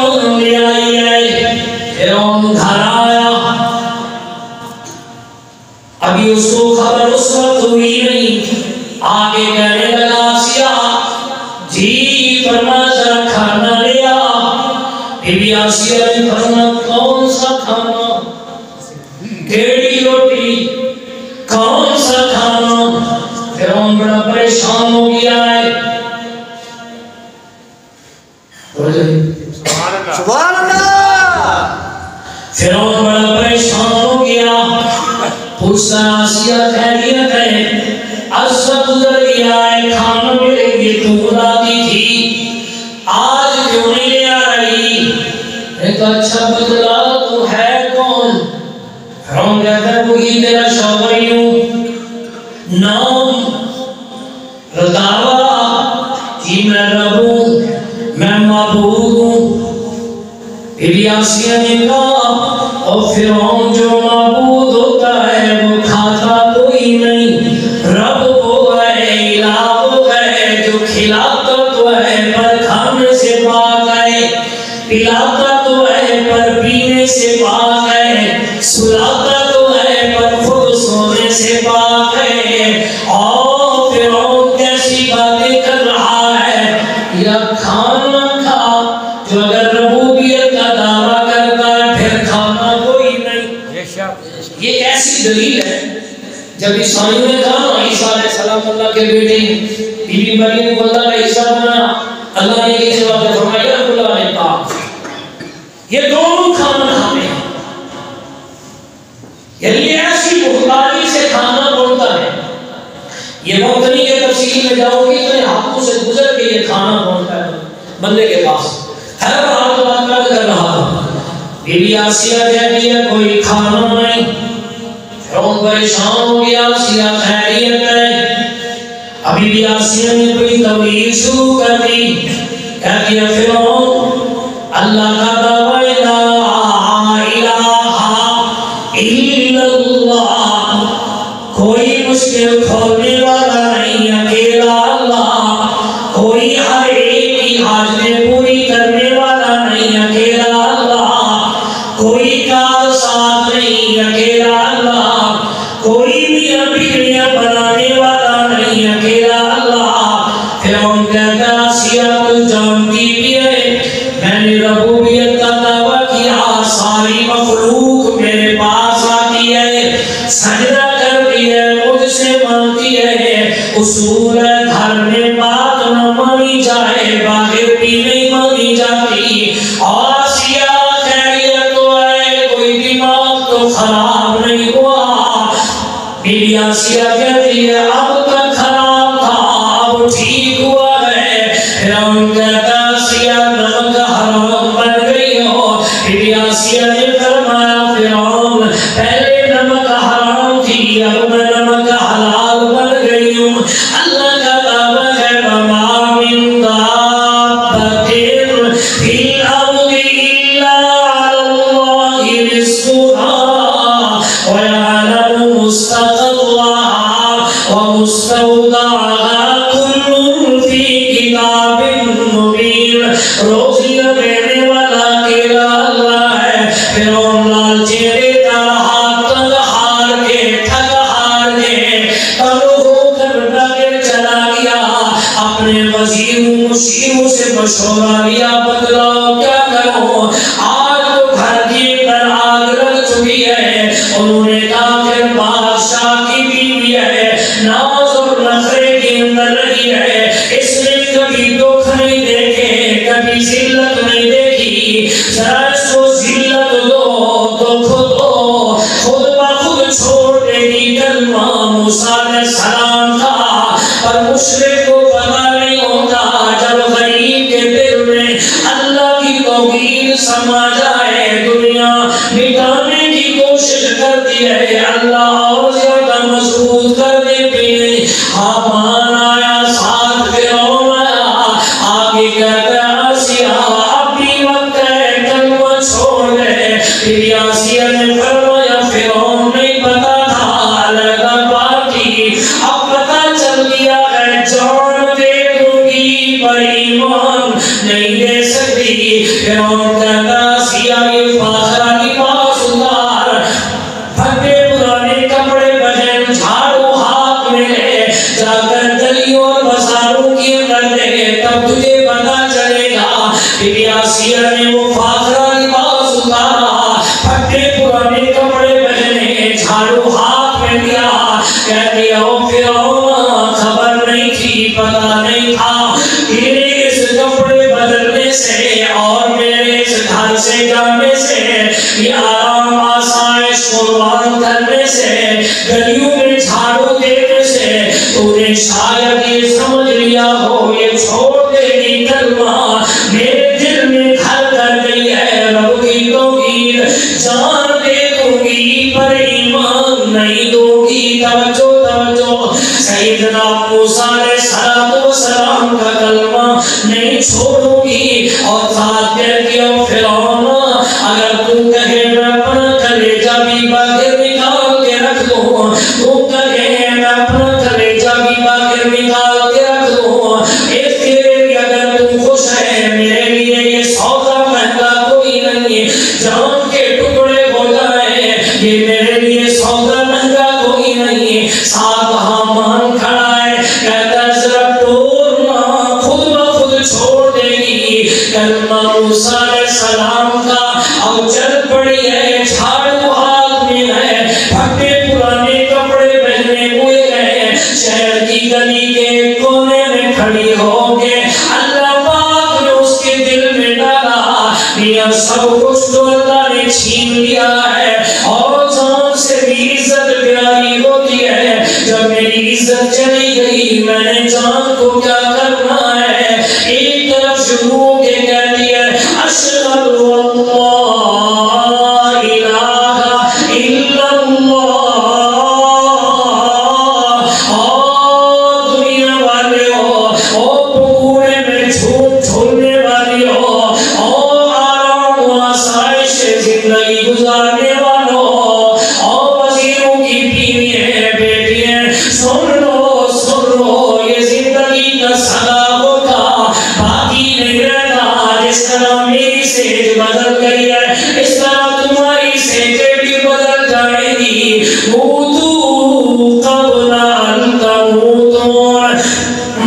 فیرون لے آئی ہے. فیرون گھر آیا. ابھی اس کو خبر اس وقت ہوئی نہیں. آگے کہنے لگا آسیہ جی فرما ذرا کھانا لے آ. بی بی آسیہ نے فرما کون سا کھانا؟ کیڑی روٹی؟ کون سا کھانا؟ فیرون بڑا پریشان ہو گیا ہے. سبحان اللہ. فیرون بڑا پریشان ہو گیا. پوچھتا آسیہ خیریت ہے؟ عرصہ گزر گیا ہے کھانا ملے گی تو بلاتی تھی آج کیوں نہیں لے آ رہی؟ ایک اچھا بدلا تو ہے کون؟ فیرون کہتا ہے وہی تیرا شوہر ہوں. نام رضاوا کہ میں رب ہوں میں معبود ہوں. بی بی آسیہ نے کہا اور فیرون جو معبود ہوتا ہے وہ کھاتا کوئی نہیں. رب وہ ہے الہ وہ ہے جو کھلاتا تو ہے پر کھانے سے پاک ہے. پلاتا تو ہے پر پینے سے پاک ہے. سلاتا تو ہے پر خود سونے سے پاک ہے. اور فیرون کیسی باتیں کر رہا ہے. یا کھانا کھا جو اگر ربوبیت کا دعویٰ کرتا ہے پھر کھانا کوئی نہیں. یہ کیسی دلیل ہے؟ جب عیسائیوں نے کہا عیسیٰ علیہ السلام اللہ کے بیٹے بی بی مریم کو اللہ نے عیسیٰ بنایا اللہ نے یہ جواب فرمایا اللہ نے کہا یہ دونوں کھانا کھاتے ہیں. یعنی ایسی محتاجی سے کھانا بنتا ہے. یہ وقت نہیں کہ تفصیل میں جاؤ گے اتنے ہاتھوں سے گزر کے یہ کھانا بنتا ہے بندے کے پاس. ہر بات بات کر رہا تھا. بی بی آسیہ کہتی ہے کوئی کھانا نہیں. فیرون پریشان ہو گیا. آسیہ خیریت ہے؟ ابھی بھی آسیہ نے کوئی تویل شروع کر دی. کہتی ہے فیرون اللہ کا دعویٰ لا الہ الا اللہ کوئی مشکل کھولنے والا نہیں اکیلا اللہ. کوئی ہر ایک کی حاجتیں پوری کرنے والا نہیں اکیلا اللہ. کوئی کار ساتھ نہیں اکیلا اللہ. کوئی میاں بیویاں بنانے والا نہیں اکیلا اللہ. فیرون کہتا آسیہ تو جانتی بھی ہے میں نے ربوبیت کا دعویٰ کیا ساری مخلوق میرے پاس آتی ہے سجدہ کرتی ہے مجھ سے مانگتی ہے. اصول ہے گھر میں بات نہ مانی جائے باہر بھی نہیں مانی جاتی. اور آسیہ خیریت تو ہے کوئی دماغ تو خراب نہیں ہوا. بی بی آسیہ کہتی ہے اب تک خراب تھا اب ٹھیک ہوا ہے. فیرون کہتا آسیہ نمک حرام بن گئی ہو. بی بی آسیہ نے فرمایا فیرون پہلے نمک حرام تھی اب میں نمک حلال بن گئی ہوں. اللہ کا دعویٰ ہے وما من دابۃ فی الارض الا علی اللہ رزقها ویعلم مستقرها ومستودعها کل فی کتاب مبین. روزی دینے والا اکیلا اللہ ہے. فیرون لالچی دیتا رہا تنگ ہار کے تھک ہار کے کلو ہو کر ڈگر چلا گیا. اپنے وزیروں مشیروں سے مشورہ لیا بدلاؤ کیا کرو. آج تو گھر کے اندر آگ لگ چکی ہے. انہوں نے کہا کہ بادشاہ کی بیوی ہے ناز اور نخرے کے اندر رہی ہے. اس نے کبھی دکھ نہیں دیکھے کبھی ذلت نہیں دیکھی. ذرا اس کو ذلت دو دکھ دو خود بخود چھوڑ دے گی. کلمہ موسیٰ علیہ السلام تھا پر مشرک کو پتہ نہیں ہوتا جب غریب کے دل میں اللہ کی توحید سما جائے دنیا مٹانے کی کوشش کرتی ہے اللہ اور زیادہ مضبوط کر دیتے ہیں. حامان آیا ساتھ فیرون آیا آگے کہتا ہے آسیہ اب بھی وقت ہے کلمہ چھوڑ دے. بی بی آسیہ نے فرمایا فیرون نہیں پتا تھا علیحدہ پارٹی اب پتا چل گیا ہے جان دے دوں گی پر ایمان نہیں دے سکتی. تھی. فرعون کہتا آسیہ یہ فاخرہ لباس اتار, پھٹے پرانے کپڑے پہن, جھاڑو ہاتھ میں لے, جا کر گلیوں اور بازاروں کی اندر دے, تب تجھے پتا چلے گا. بی بی آسیہ نے وہ فاخرہ لباس اتارا, پھٹے پرانے کپڑے پہنے, جھاڑو ہاتھ میں لیا, کہہ دیا او فرعون خبر نہیں تھی, پتا نہیں تھا تیرے اس کپڑے بدلنے سے اور میرے اس گھر سے جانے سے, یہ آرام آسائش قربان کرنے سے, گلیوں میں جھاڑو دینے سے تو نے شاید یہ سمجھ لیا ہو یہ چھوڑ دے گی کلمہ میرے دل میں گھر کر گئی ہے, رب کی توحید جان دے دوں گی پر ایمان نہیں دو گی. توجہ توجہ, سیدنا موسیٰ علیہ السلام کا کلمہ نہیں چھوڑوں گی. اور ساتھ کہہ دیا فرعون اگر تو کہے میں اپنا کلیجہ بھی باہر نکال کے رکھ دوں, تو کہے میں اپنا کلیجہ بھی باہر نکال کے رکھ دوں, اس کے لیے اگر تو خوش ہے میرے لیے یہ سودا مہنگا کوئی نہیں, جان کے ٹکڑے ہو جائیں یہ میرے لیے سودا مہنگا کوئی نہیں. ساتھ حامان کھڑا ہے, کہتا ہے ذرا ٹورنا خود بخود چھوڑ دے گی. کلمہ موسیٰ علیہ السلام کا اب چل پڑی ہے, جھاڑو ہاتھ میں ہے, پھٹے پرانے کپڑے پہنے ہوئے ہیں, شہر کی گلی کے کونے میں کھڑی ہو کے اللہ پاک نے اس کے دل میں ڈالا میاں سب کچھ تو اللہ نے چھین لیا ہے, اور جان سے بھی عزت پیاری ہوتی ہے, جب میری عزت چلی گئی میں نے جان کو کیا کرنا ہے. ایک طرف شروع ہو کے کہتی ہے اشہد اللہ الہ الا اللہ, اور دنیا والے ہو, اور پکوڑے میں جھوٹ جھولنے والی ہو, اور آرام و آسائش زندگی گزارنے والوں, اور وزیروں کی بیوییں بیٹیاں, سن لو یہ زندگی کا سلا ہوگا, باقی نہیں رہتا. جس طرح میری سیج بدل گئی ہے اس طرح تمہاری سیجیں بھی بدل جائیں گی. موتو قبل ان تموتون,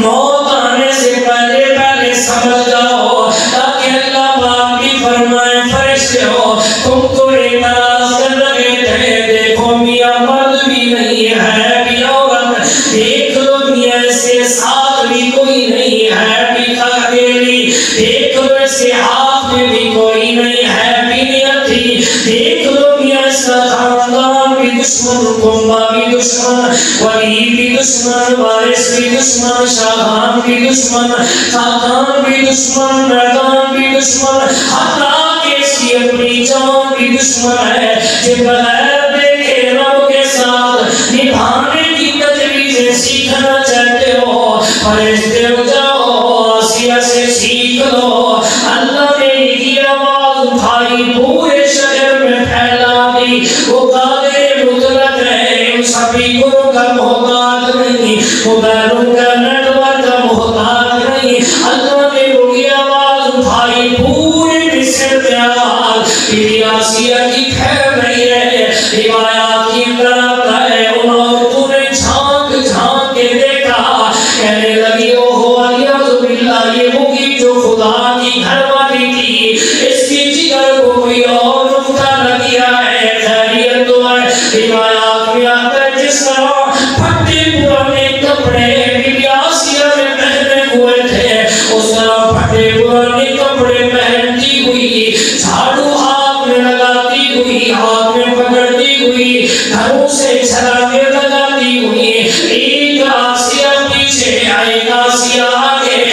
موت آنے سے پہلے پہلے سمجھ جاؤ, تاکہ اللہ پاک بھی فرمائے فرشتے ہو تم تو اعتراض کر رہے تھے, دیکھو میاں مرد بھی نہیں ہے بھی عورت, دیکھ لو میاں اس کے ساتھ بھی کوئی نہیں ہے بھی اکیلی, دیکھ لو اس کے ہاتھ میں بھی کوئی نہیں ہے بھی نیتی, دیکھ لو میاں اس کا خاندان بھی دشمن, کنبہ بھی دشمن, ولی بھی دشمن, وارث بھی دشمن, شاہان بھی دشمن, خاندان بھی دشمن, میدان بھی دشمن, حتیٰ کہ اس کی اپنی جان بھی دشمن ہے. کہ بغیر دیکھے رب کے ساتھ نبھانے کی تجویزیں سیکھنا چاہتے ہو, فرشتے ہو جاؤ, آسیہ سے سیکھ لو. اللہ نے یہ آواز اٹھائی پورے شہر میں پھیلا دی, وہ قادر مطلق ہے, ان سبھی گروہ کا محتاج نہیں, وہ بیروں کا نیٹورک کا محتاج نہیں. اللہ نے یہ آواز اٹھائی پورے مصر میں آواز بی بی آسیہ کی پھیل رہی ہے. روایات کی طرف ہے ان عورتوں نے جھانک جھانک کے دیکھا, کہنے لگی او ہو الیاذ باللہ یہ ہوگی جو خدا کی گھر والی تھی, اس کی جگر کو کوئی اور نکتہ نہ دیا ہے. خیریت تو ہے. روایات میں آتا ہے جس طرح پھٹے پرانے کپڑے بی بی آسیہ میں پہنے ہوئے تھے, اس طرح پھٹے پرانے کپڑے پہنتی ہوئی, جھاڑو ہاتھ میں لگاتی ہوئی, ہاتھ میں پکڑتی ہوئی, گھروں سے چھلانے لگاتی ہوئی, ایک آسیہ پیچھے ایک آسیہ آگے,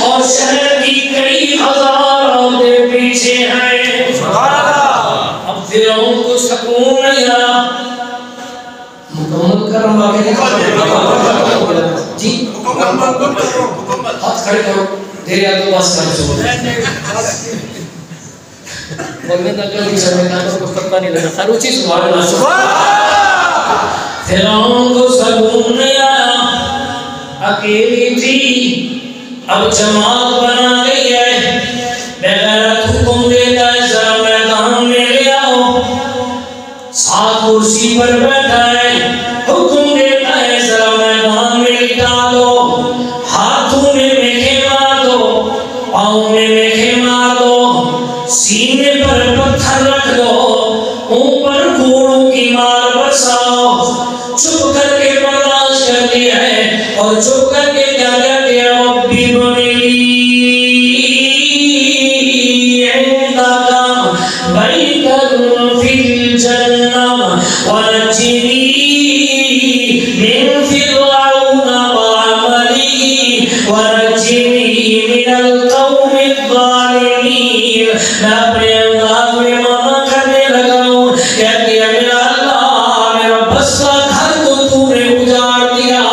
اور شہر کی کئی ہزار عورتیں پیچھے ہیں. اب فرعون کو سکون نہیں آیا. مکمل کرم آگے جی ہاتھ کھڑے کرو, دیر یا تو بس کر چھوڑ بولنے تک جلدی چلنے کا تو کچھ پتہ نہیں لگا. خروچی سبحان اللہ. فرعون کو سکون نہیں آیا, اکیلی تھی, اب جماعت بنا گئی ہے, بغیر پاؤں میں میخیں مار دو، سینے پر پتھر رکھ دو، اوپر گھوڑوں کی مار برساؤ، چھپ کر کے برداشت کرتی ہے اور چھپ کر کے کیا کہتے ہیں؟ ربی بنی عندک بیتا فی الجنہ ونجنی من فرعون وعمله ونجنی من القوم الظالمین۔ میں اپنے انداز میں مانا کرنے لگا ہوں، کہتی ہے میرا اللہ، میرا بس کا گھر تو تو نے اجاڑ دیا،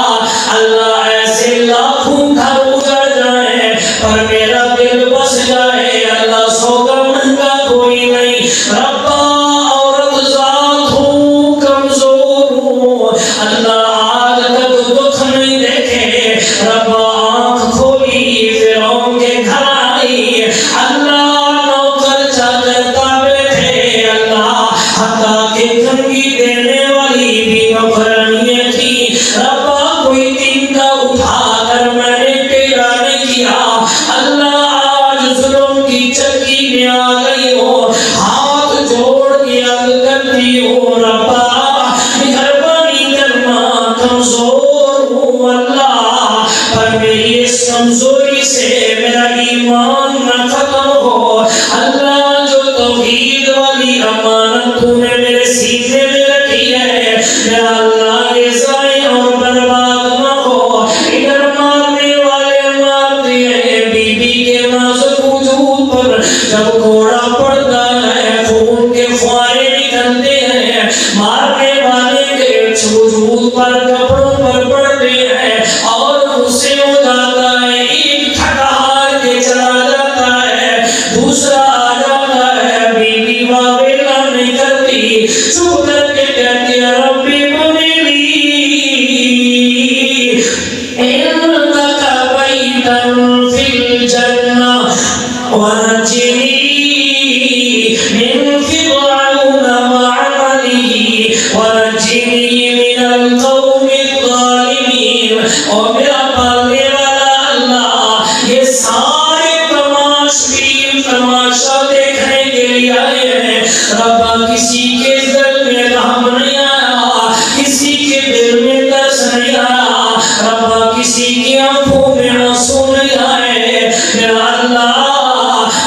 اللہ ایسے لاکھوں گھر اجڑ جائیں پر میرا دل بس جائے، اللہ سوگا منگا کوئی نہیں، ربا عورت ذات ہوں کمزور ہوں، اللہ آج تک دکھ نہیں دیکھے، ربا آنکھ کھولی فرعون کے گھر آئی، اللہ نوکر چاکر تابع تھے، اللہ حقا کے کنگی دینے والی بھی نوکرانیاں تھی، ربا کوئی تنکا اٹھا کر میں نے تیرا نہیں کیا، اللہ آج ظلم کی چکی میں آ گئی ہو، ہاتھ جوڑ کے عرض کرتی ہوں ربا مہربانی کرنا، کمزور ہوں اللہ، پر میری اس کمزوری سے میرا ایمان نہ ختم ہو، اللہ جو توحید والی امانت تو نے میرے سینے میں رکھی ہے، میرا اللہ یہ ضائع اور برباد نہ ہو، ادھر مارنے والے مارتے ہیں، بی بی کے نازک وجود پر جب گھوڑا پڑتا ہے خون کے فوارے نکلتے ہیں، مارنے والے کے وجود پر کپڑوں پر پڑتے ہیں اور غصے ہو جاتا ہے، ایک تھکا ہار کے چلا جاتا ہے، دوسرا آ جاتا ہے، بیوی واویلا نہیں کرتی، چھپ کر کے کہتی ہے ربی بنی عندک بیتا فی الجنہ ونجنی من فرعون وعمله ونجنی من القوم الظالمین۔ اور میرا پالنے والا اللہ یہ سارے تماشبین تماشا دیکھنے کے لیے آئے ہیں، ربا کسی کے دل میں رحم نہیں آیا، کسی کے دل میں ترس نہیں آیا، ربا کسی کی آنکھوں میں آنسو نہیں آئے، میرا اللہ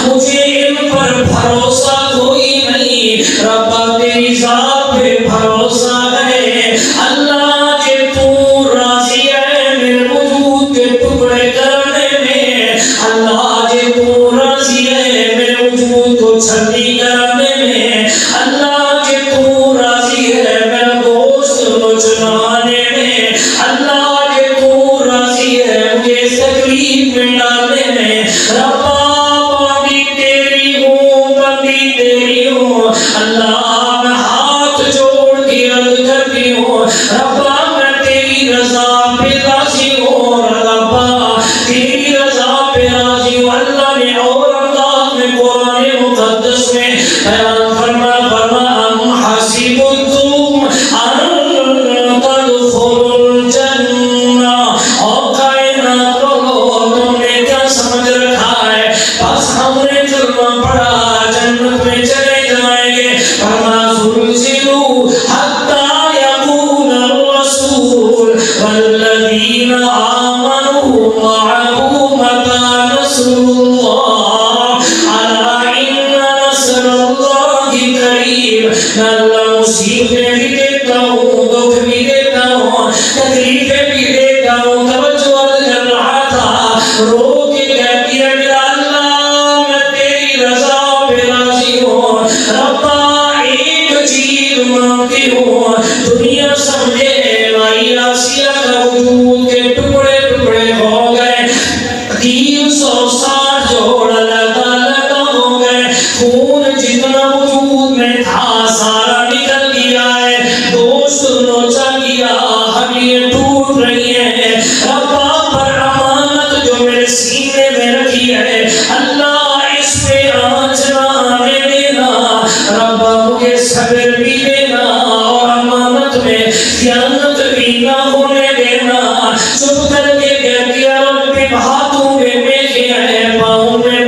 مجھے ان پر بھروسہ کوئی نہیں، ربا تیری ذات پہ بھروسہ ہے، اللہ کہ تو راضی ہے میرے وجود کے ٹکڑے کرنے میں، اللہ کہ تو راضی ہے میرے وجود کو چھلنی کرنے میں، اللہ کہ تو راضی ہے میرا گوشت نوچنانے میں، اللہ کہ تو راضی ہے مجھے تکلیف میں ڈالنے میں، ربا بندی تیری ہوں، بندی تیری ہوں، اللہ میں ہاتھ جوڑ کے عرض کرتی ہوں ربا میں تیری رضا پہ راضی ہوں، ربا تیری رضا پہ راضی ہوں۔ اللہ نے اور انداز میں قرآن مقدس میں بیان فرما ام حسبتم ان تدخلوا الجنہ، اور کائنات والو تم نے کیا سمجھ رکھا ہے بس ہم نے کلمہ پڑھا جنت میں چلے جائیں گے، فرما زلزلوا حتی یقول الرسول والذین آمنوا معه متی نصر اللہ، الا ان نصر اللہ قریب۔ میں اللہ مصیبتیں بھی دیتا ہوں، دکھ بھی دیتا ہوں، تکلیفیں بھی دیتا ہوں، توجہ عرض کر رہا تھا، رو کے کہتی ہے میرا اللہ میں تیری رضا پہ راضی ہوں، ربا ایک چیز مانگتی ہوں، دنیا سمجھے مائی آسیہ کا وجود کے ٹکڑے ٹکڑے ہو گئے، 360 جوڑ لگا لگا ہو گئے، خون جتنا وجود میں تھا سارا نکل گیا ہے، دوست نوچا گیا، ہڈیاں ٹوٹ رہی ہیں، ربا پر امانت جو میرے سینے میں رکھی ہے اللہ اس پہ آنچ نہ آنے دینا، ربا مجھے صبر بھی دینا اور امانت میں خیانت بھی نہ ہونے دینا۔ چھپ کر کے کہہ دیا رب ہاتھوں میں میخیں ہیں، پاؤں میں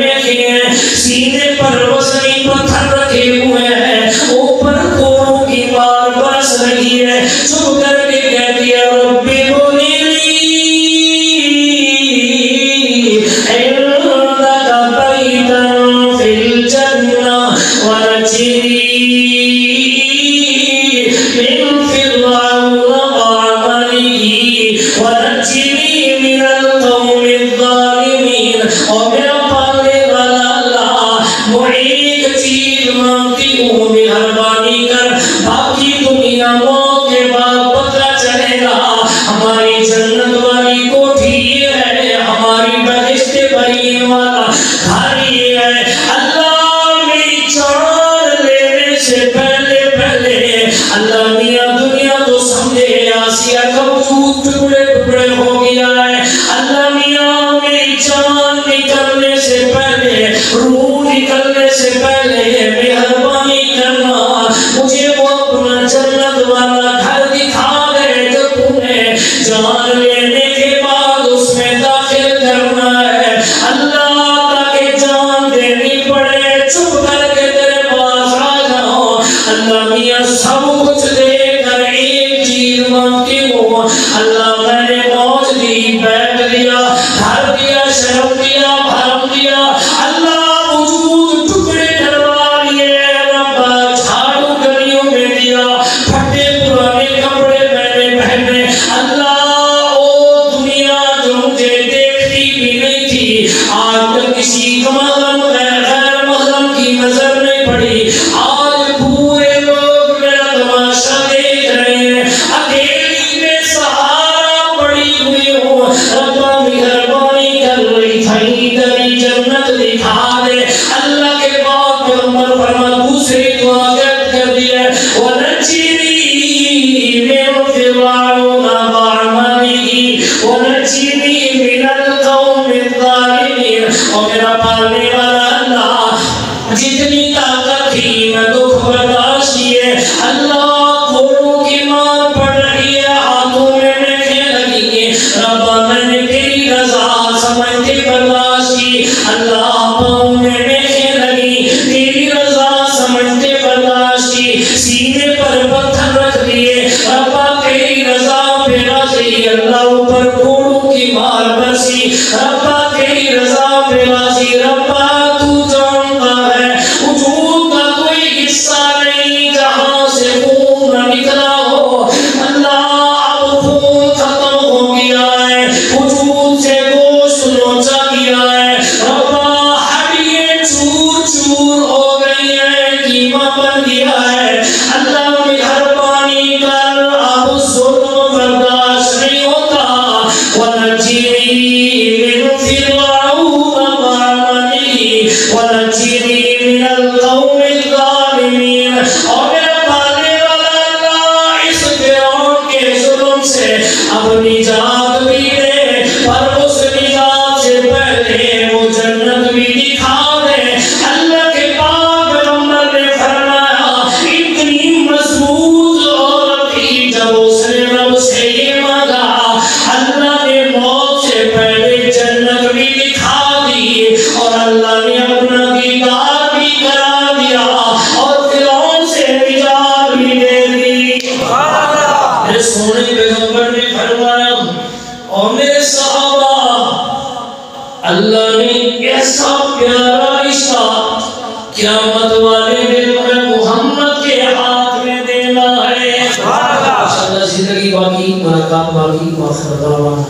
اور میرا پالنے والا اللہ، وہ ایک چیز مانگتی ہوں مہربانی کر، باقی دنیا موت کے بعد پتہ چلے گا ہماری جنت والی کوٹھی یہ ہے، ہماری بہشت بھری والا گھر یہ ہے۔ اللہ میری جان لینے سے پہلے اللہ میاں دنیا تو سمجھے آسیہ کا وجود ٹکڑے ٹکڑے ہو گیا ہے۔ اللہ میاں میری جان نکلنے سے پہلے، روح نکلنے سے پہلے مہربانی کرنا، مجھے وہ اپنا جنت والا گھر دکھا دے جو تم نے جان لینے کے بعد اس میں داخل کرنا ہے۔ اللہ تاکہ جان دینی پڑے چپ کر کے تیرے پاس آ جاؤ۔ اللہ میاں سب کچھ دے کر ایک چیز مانگتی ہوں، اللہ میں نے موج دی، بیٹھ دیا، گھر دیا، شرم دیا، بھرم دیا، اللہ وجود ٹکڑے ڈلوا لیے، رب جھاڑو گلیوں میں دیا، پھٹے پرانے کپڑے میں نے پہنے، اللہ او دنیا جو مجھے دیکھتی بھی نہیں تھی، آج تک کسی کا مظلم غیر مظلم کی نظر نہیں پڑی، آج پورے لوگ میرا تماشا دیکھ رہے ہیں، اکیلی بے سہارا پڑی ہوئی ہوں، ربا مہربانی کر رہی تھی تیری جنت دکھا دے۔ اللہ کے بعد پیغمبر فرما دوسری دعا کر دی ہے، وَنَجِّنِي مِنْ فِرْعَوْنَ وَعَمَلِهِ وَنَجِّنِي مِنَ الْقَوْمِ الظَّالِمِينَ۔ اور میرا پالنے والا اللہ، جتنی طاقت تھی میں دکھ برداشت کیے، اللہ گھوڑوں کی مار پڑ رہی ہے، ہاتھوں میں میخیں لگی ہیں، ربا میں نے تیری رضا سمجھ کے برداشت کی، اللہ پاؤں میں میخیں لگی، تیری رضا سمجھ کے برداشت کی، سینے پر پتھر رکھ دیے، ربا تیری رضا پہ راضی، اللہ اوپر گھوڑوں کی مار برسی، ربا تیری رضا پہ راضی، ربا تو جانتا ہے وجود کا کوئی حصہ نہیں جہاں سے خون نہ نکلا ہو، اللہ اب خون ختم ہو گیا ہے، وجود سے گوشت نوچا گیا ہے، ربا ہڈیاں چور چور ہو گئی ہیں، قیمہ بن گیا ہے، اللہ مہربانی کر، اب ظلم برداشت نہیں ہوتا، وَنَجِّنِي مِنْ فِرْعَوْنَ وَعَمَلِهِ وَنَجِّنِي مِنَ الْقَوْمِ الظَّالِمِينَ۔ اور میرا پالنے والا اللہ اس فرعون کے ظلم سے اب نجات بھی دے، پر اس نجات سے پہلے وہ جنت بھی دکھا دے۔ اللہ کے پاک پیغمبر نے فرمایا اتنی مضبوط عورت تھی، جب اس نے رب سے یہ مانگا اللہ نے موت سے پہلے جنت بھی دکھا دی، اور اللہ نے اپنا دیدار بھی کرا دیا، اور فرعون سے نجات بھی دے دی۔ میرے سونے پیغمبر نے فرمایا اور میرے صحابہ، اللہ نے ایسا پیارا رشتہ قیامت والے دن میں محمد کے ہاتھ میں دینا ہے۔ انشاءاللہ زندگی باقی، ملاقات باقی، وآخر دعوانا